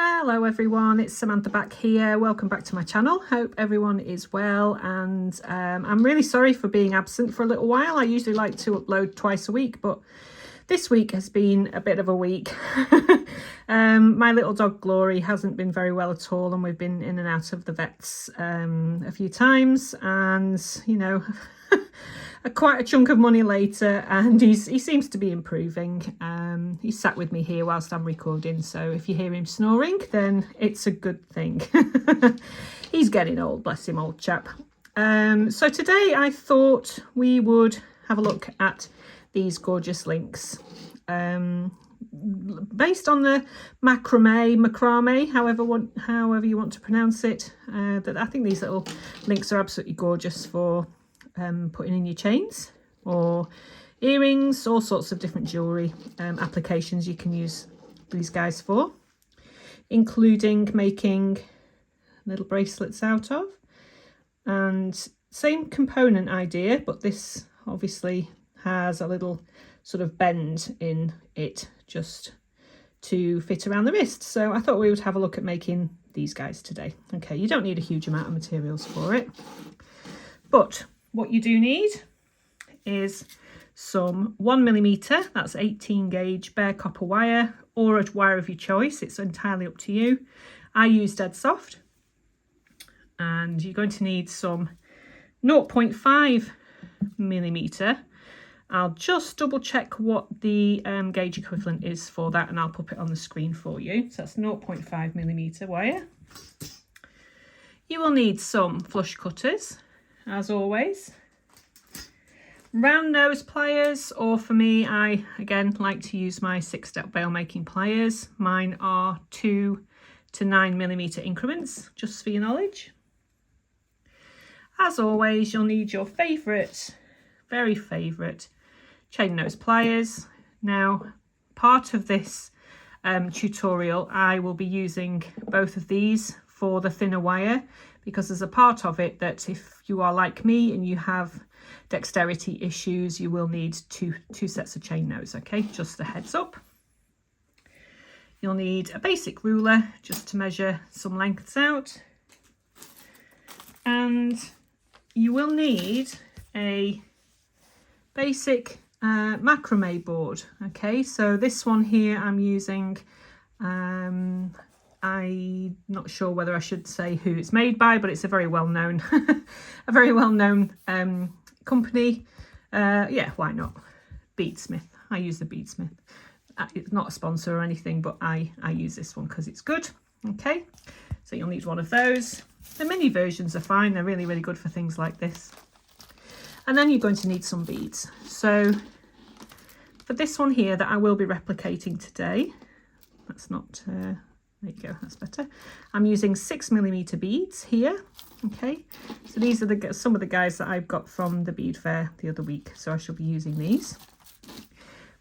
Hello everyone, it's Samantha back here. Welcome back to my channel. Hope everyone is well, and I'm really sorry for being absent for a little while. I usually like to upload twice a week, but this week has been a bit of a week. My little dog Glory hasn't been very well at all, and we've been in and out of the vets a few times, and you know, quite a chunk of money later, and he seems to be improving. He's sat with me here whilst I'm recording, so if you hear him snoring, then it's a good thing. He's getting old, bless him, old chap. So today I thought we would have a look at these gorgeous links. Based on the macrame, however you want to pronounce it. That I think these little links are absolutely gorgeous for putting in your chains or earrings, all sorts of different jewellery applications you can use these guys for, including making little bracelets out of. And same component idea, but this obviously has a little sort of bend in it just to fit around the wrist. So I thought we would have a look at making these guys today. Okay, you don't need a huge amount of materials for it, but what you do need is some 1mm, that's 18 gauge bare copper wire, or a wire of your choice. It's entirely up to you. I use dead soft. And you're going to need some 0.5mm. I'll just double check what the gauge equivalent is for that, and I'll pop it on the screen for you. So that's 0.5mm wire. You will need some flush cutters, as always. Round nose pliers, or for me, I again like to use my 6-step bail making pliers. Mine are 2 to 9mm increments, just for your knowledge. As always, you'll need your favourite, very favourite chain nose pliers. Now, part of this tutorial, I will be using both of these for the thinner wire, because there's a part of it that if you are like me and you have dexterity issues, you will need two sets of chain nose. Okay, just a heads up. You'll need a basic ruler just to measure some lengths out, and you will need a basic macrame board. Okay, so this one here I'm using, I'm not sure whether I should say who it's made by, but it's a very well-known company. Yeah, why not? Beadsmith. I use the Beadsmith. It's not a sponsor or anything, but I use this one because it's good. Okay, so you'll need one of those. The mini versions are fine. They're really, really good for things like this. And then you're going to need some beads. So for this one here that I will be replicating today, that's not, there you go, that's better. I'm using 6mm beads here. Okay, so these are some of the guys that I've got from the bead fair the other week, so I shall be using these.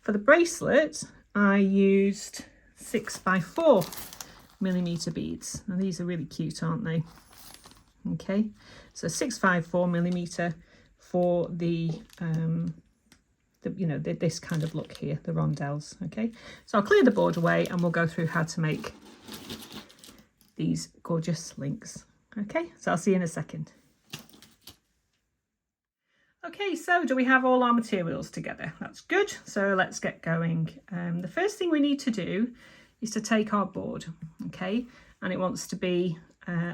For the bracelet, I used 6x4mm beads, and these are really cute, aren't they? Okay, so 6x4mm for the you know, this kind of look here, the rondelles. Okay, so I'll clear the board away and we'll go through how to make these gorgeous links. Okay, so I'll see you in a second. Okay, so do we have all our materials together? That's good. So let's get going. The first thing we need to do is to take our board, okay, and it wants to be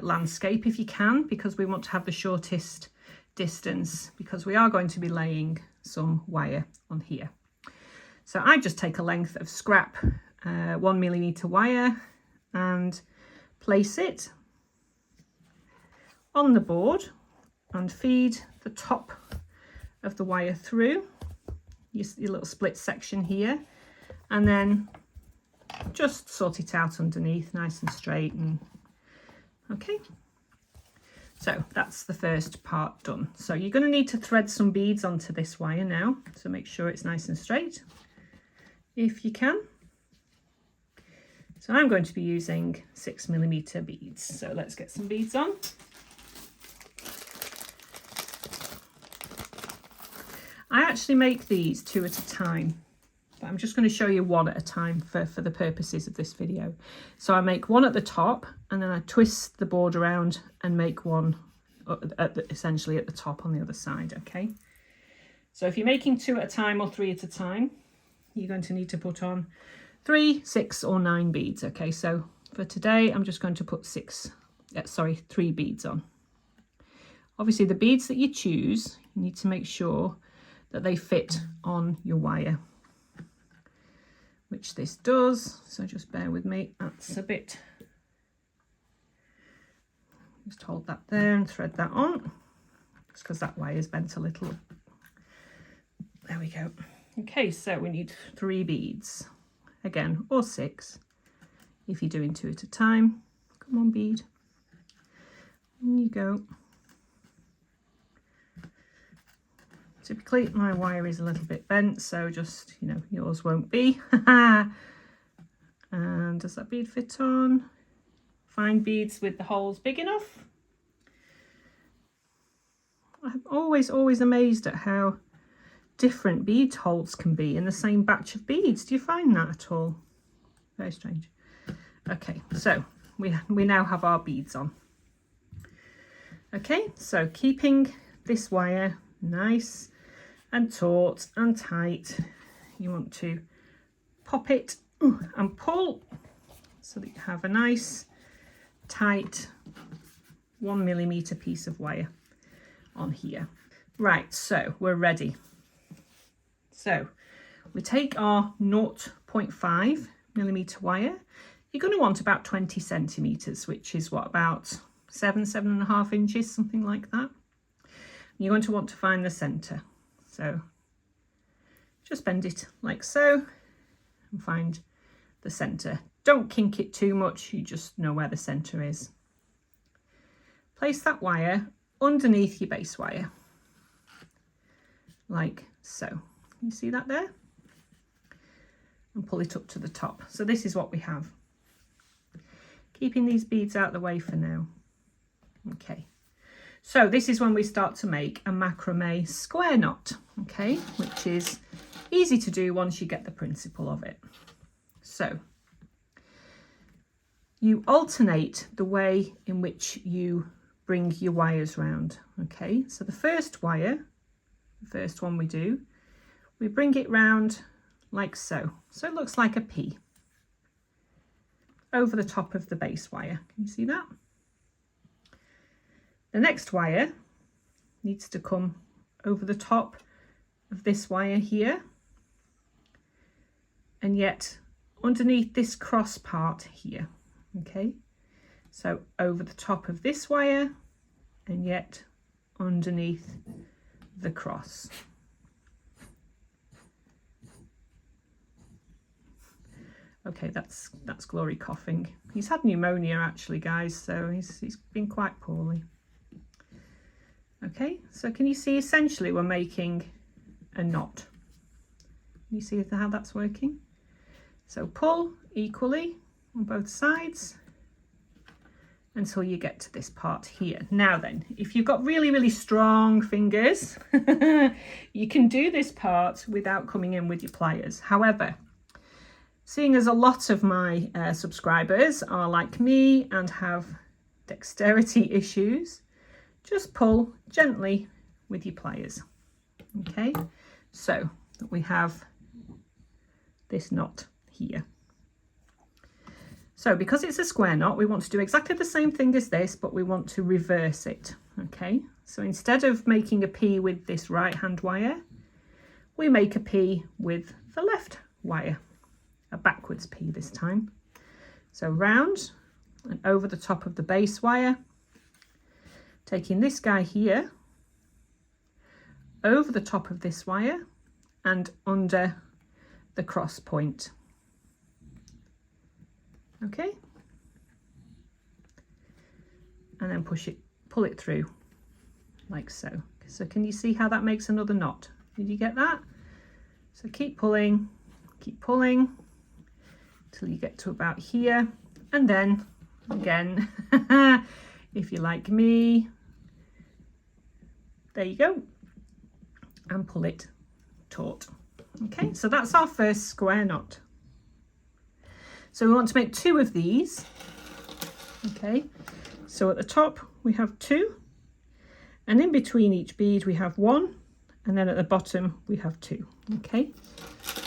landscape if you can, because we want to have the shortest distance, because we are going to be laying some wire on here. So I just take a length of scrap 1mm wire and place it on the board and feed the top of the wire through your little split section here, and then just sort it out underneath nice and straight. And okay, so that's the first part done. So you're going to need to thread some beads onto this wire now, so make sure it's nice and straight if you can. So I'm going to be using 6mm beads, so let's get some beads on. I actually make these 2 at a time, but I'm just going to show you one at a time for the purposes of this video. So I make one at the top, and then I twist the board around and make one essentially at the top on the other side. Okay, so if you're making 2 at a time or 3 at a time, you're going to need to put on 3, 6 or 9 beads. Okay, so for today I'm just going to put 3 beads on. Obviously the beads that you choose, you need to make sure that they fit on your wire, which this does, so just bear with me. That's a bit, just hold that there and thread that on, just because that wire is bent a little. There we go. Okay, so we need 3 beads again, or 6 if you're doing 2 at a time. Come on, bead, in you go. Typically my wire is a little bit bent, so just, you know, yours won't be. And does that bead fit on? Find beads with the holes big enough. I'm always amazed at how different bead holes can be in the same batch of beads. Do you find that at all? Very strange. Okay, so we now have our beads on. Okay, so keeping this wire nice and taut and tight, you want to pop it and pull so that you have a nice tight 1mm piece of wire on here. Right, so we're ready. So we take our 0.5mm wire. You're going to want about 20 centimeters, which is what, about 7.5 inches, something like that. You're going to want to find the center. So just bend it like so and find the center. Don't kink it too much, you just know where the center is. Place that wire underneath your base wire, like so. You see that there? And pull it up to the top. So this is what we have. Keeping these beads out of the way for now. Okay. So this is when we start to make a macrame square knot, okay, which is easy to do once you get the principle of it. So you alternate the way in which you bring your wires round, okay. So the first wire, the first one we do, we bring it round like so. So it looks like a P over the top of the base wire. Can you see that? The next wire needs to come over the top of this wire here, and yet underneath this cross part here, okay? So over the top of this wire and yet underneath the cross. Okay, that's Glory coughing. He's had pneumonia actually, guys, so he's been quite poorly. Okay, so can you see essentially we're making a knot? Can you see how that's working? So pull equally on both sides until you get to this part here. Now then, if you've got really strong fingers, you can do this part without coming in with your pliers. However, seeing as a lot of my subscribers are like me and have dexterity issues, just pull gently with your pliers. Okay, so we have this knot here. So because it's a square knot, we want to do exactly the same thing as this, but we want to reverse it. Okay, so instead of making a P with this right hand wire, we make a P with the left wire, a backwards P this time. So round and over the top of the base wire, taking this guy here over the top of this wire and under the cross point. Okay, and then pull it through like so. So can you see how that makes another knot? Did you get that? So keep pulling till you get to about here, and then again, if you're like me, there you go, and pull it taut. Okay, so that's our first square knot. So we want to make 2 of these. Okay, so at the top we have 2, and in between each bead we have 1, and then at the bottom we have 2. Okay,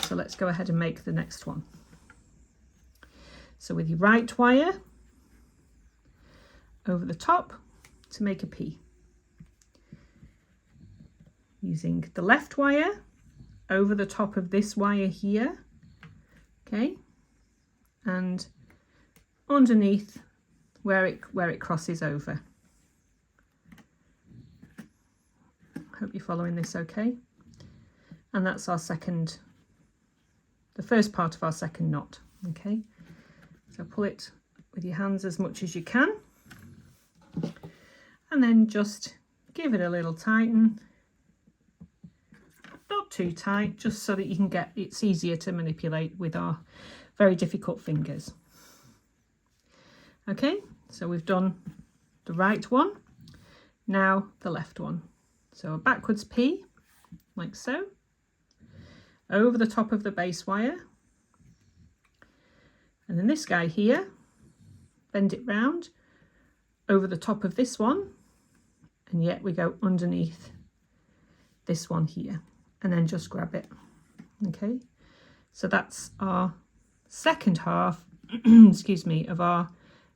so let's go ahead and make the next one. So with your right wire over the top to make a P, using the left wire over the top of this wire here, okay, and underneath where it crosses over. Hope you're following this okay. And that's our second, the first part of our second knot. Okay, so pull it with your hands as much as you can, and then just give it a little tighten. Not too tight, just so that you can get, it's easier to manipulate with our very difficult fingers. Okay, so we've done the right one, now the left one. So a backwards P, like so, over the top of the base wire, and then this guy here, bend it round over the top of this one, and yet we go underneath this one here, and then just grab it. Okay, so that's our second half excuse me, of our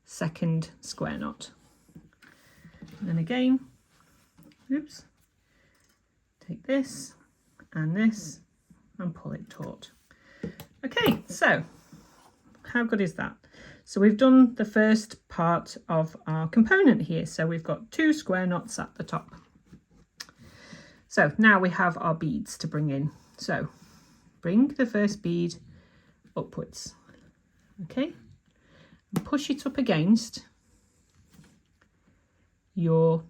second square knot. And then again, oops, take this and pull it taut. Okay, so how good is that? So we've done the first part of our component here. So we've got 2 square knots at the top. So now we have our beads to bring in. So bring the first bead upwards, okay, and push it up against your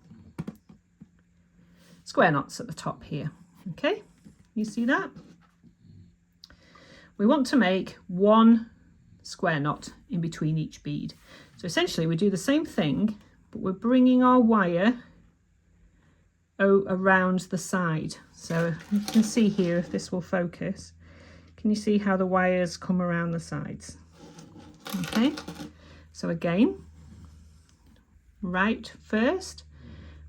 square knots at the top here. Okay, you see that? We want to make 1 square knot in between each bead. So essentially we do the same thing, but we're bringing our wire around the side. So you can see here, if this will focus, can you see how the wires come around the sides? Okay, so again, right first,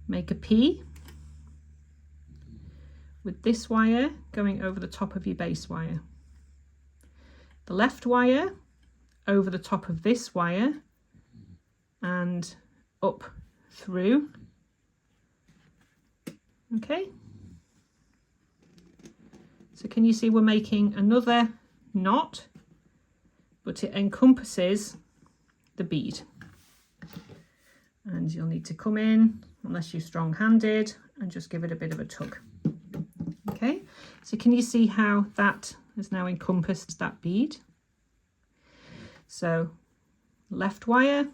make a P with this wire going over the top of your base wire. The left wire over the top of this wire and up through. Okay, so can you see we're making another knot, but it encompasses the bead, and you'll need to come in, unless you're strong-handed, and just give it a bit of a tug. Okay, so can you see how that has now encompassed that bead? So left wire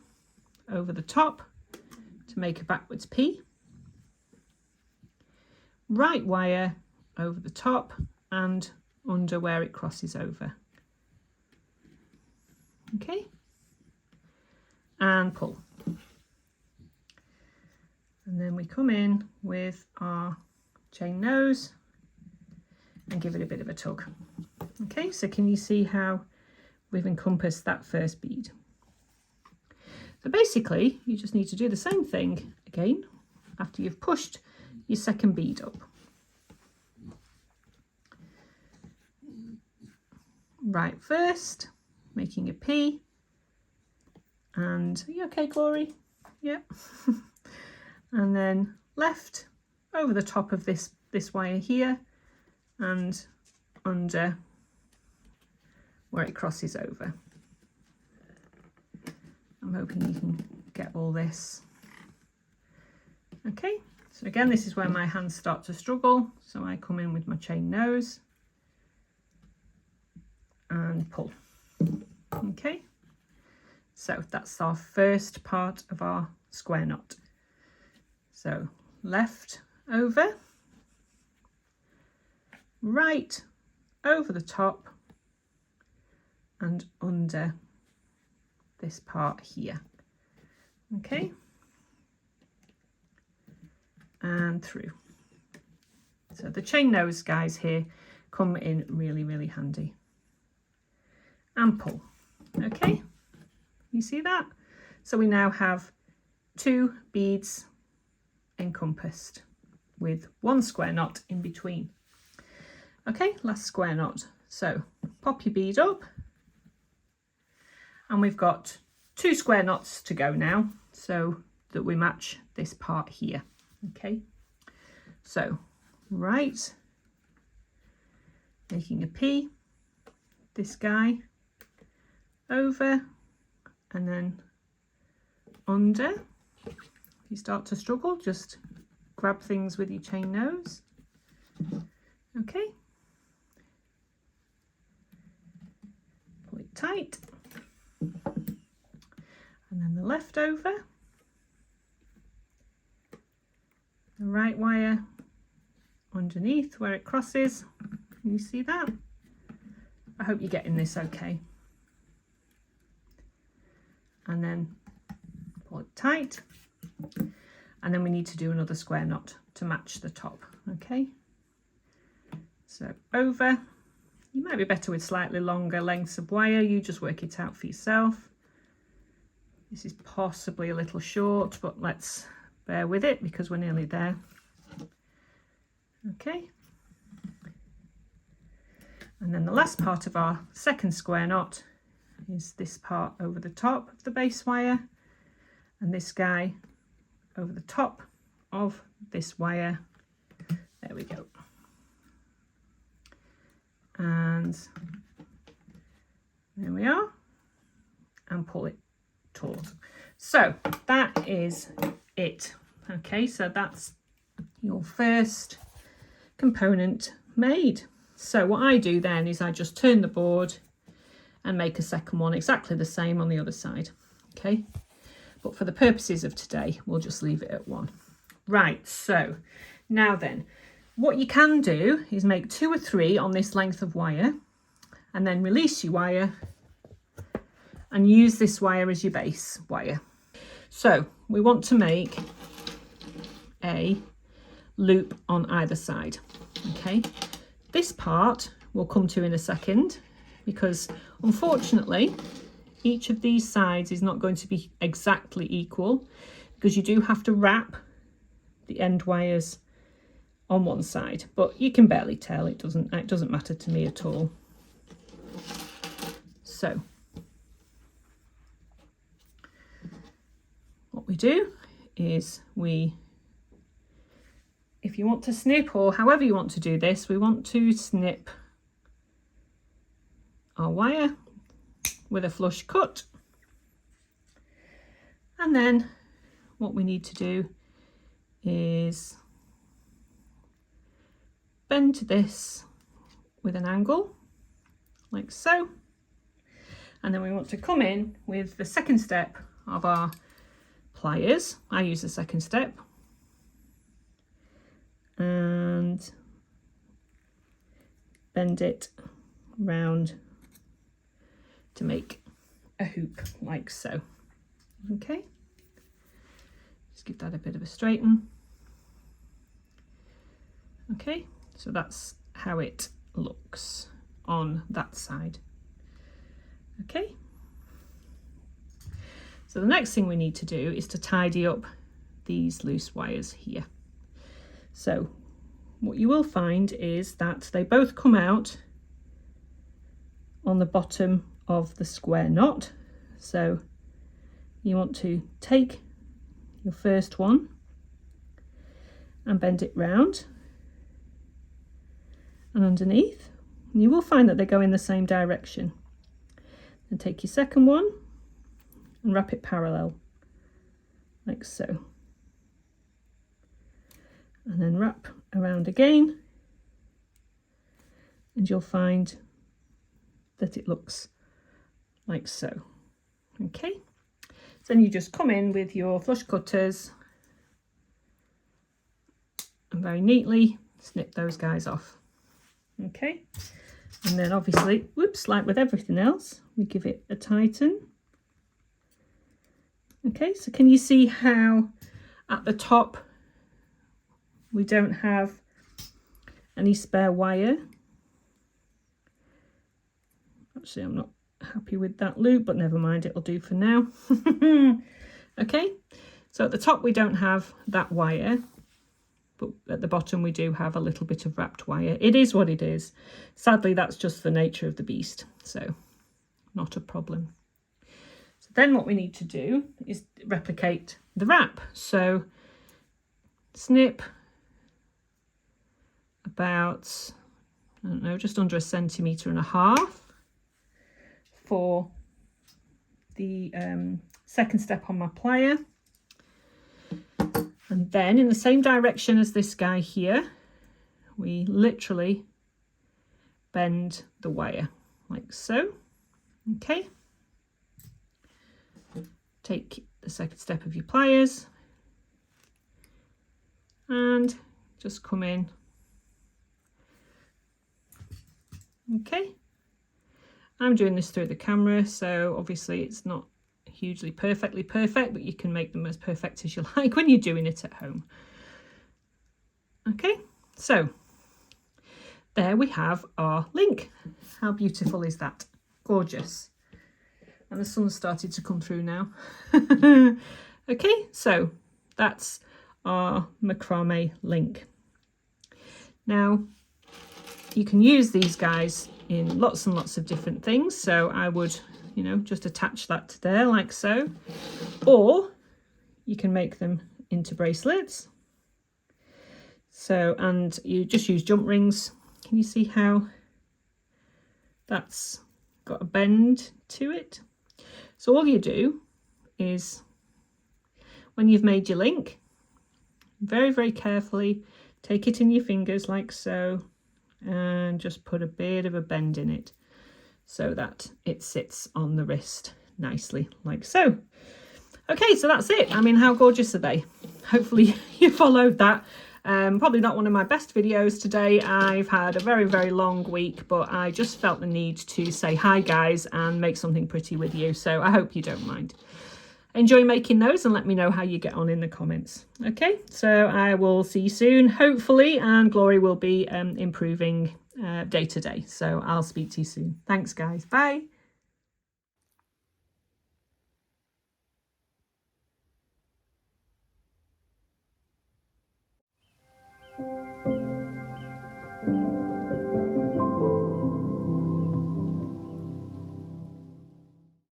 over the top to make a backwards P, right wire over the top and under where it crosses over. Okay, and pull. And then we come in with our chain nose and give it a bit of a tug. Okay, so can you see how we've encompassed that first bead? So basically you just need to do the same thing again after you've pushed your second bead up. Right first, making a P, and are you okay, Glory? Yeah. And then left over the top of this wire here and under where it crosses over. I'm hoping you can get all this. Okay, so again, this is where my hands start to struggle, so I come in with my chain nose and pull. Okay, so that's our first part of our square knot. So left over, right over the top and under this part here. Okay, and through. So the chain nose guys here come in really, really handy. And pull. Okay, you see that? So we now have 2 beads encompassed with 1 square knot in between. Okay, last square knot. So pop your bead up, and we've got 2 square knots to go now, so that we match this part here. Okay, so right, making a P, this guy over and then under. If you start to struggle, just grab things with your chain nose. Okay, pull it tight, and then the left over, the right wire underneath where it crosses. Can you see that? I hope you're getting this okay. And then pull it tight, and then we need to do another square knot to match the top. Okay, so over. You might be better with slightly longer lengths of wire, you just work it out for yourself. This is possibly a little short, but let's bear with it because we're nearly there. Okay, and then the last part of our second square knot is this part over the top of the base wire, and this guy over the top of this wire. There we go. And there we are, and pull it taut. So that is it. Okay, so that's your first component made. So what I do then is I just turn the board and make a second one exactly the same on the other side. Okay, but for the purposes of today, we'll just leave it at 1. Right, so now then, what you can do is make 2 or 3 on this length of wire, and then release your wire and use this wire as your base wire. So we want to make a loop on either side. Okay, this part we'll come to in a second, because unfortunately each of these sides is not going to be exactly equal, because you do have to wrap the end wires on one side, but you can barely tell. It doesn't matter to me at all. So what we do is if you want to snip, or however you want to do this, we want to snip our wire with a flush cut, and then what we need to do is bend this with an angle like so, and then we want to come in with the second step of our pliers. I use the second step, and bend it round to make a hoop like so. Okay, just give that a bit of a straighten. Okay, so that's how it looks on that side. Okay, so the next thing we need to do is to tidy up these loose wires here. So what you will find is that they both come out on the bottom of the square knot. So you want to take your first one and bend it round and underneath, and you will find that they go in the same direction. Then take your second one and wrap it parallel like so, and then wrap around again, and you'll find that it looks like so. Okay, so then you just come in with your flush cutters and very neatly snip those guys off. Okay, and then obviously, whoops, like with everything else, we give it a tighten. Okay, so can you see how at the top we don't have any spare wire? Actually, I'm not happy with that loop, but never mind, it'll do for now. Okay, so at the top we don't have that wire, but at the bottom we do have a little bit of wrapped wire. It is what it is. Sadly, that's just the nature of the beast, so not a problem. So then what we need to do is replicate the wrap. So snip about, I don't know, just under 1.5 centimeters for the second step on my plier. And then in the same direction as this guy here, we literally bend the wire like so. Okay. Take the second step of your pliers and just come in. Okay. I'm doing this through the camera, so obviously it's not hugely perfectly perfect, but you can make them as perfect as you like when you're doing it at home. Okay, so there we have our link. How beautiful is that? Gorgeous. And the sun's started to come through now. Okay, so that's our macrame link. Now you can use these guys in lots and lots of different things, so I would, you know, just attach that to there like so, or you can make them into bracelets. So, and you just use jump rings. Can you see how that's got a bend to it? So all you do is, when you've made your link, very, very carefully take it in your fingers like so, and just put a bit of a bend in it so that it sits on the wrist nicely like so. Okay, so that's it. I mean, how gorgeous are they? Hopefully you followed that. Probably not one of my best videos today. I've had a very, very long week, but I just felt the need to say hi guys and make something pretty with you, so I hope you don't mind. Enjoy making those and let me know how you get on in the comments. Okay, so I will see you soon, hopefully, and Glory will be improving day to day. So I'll speak to you soon. Thanks, guys. Bye.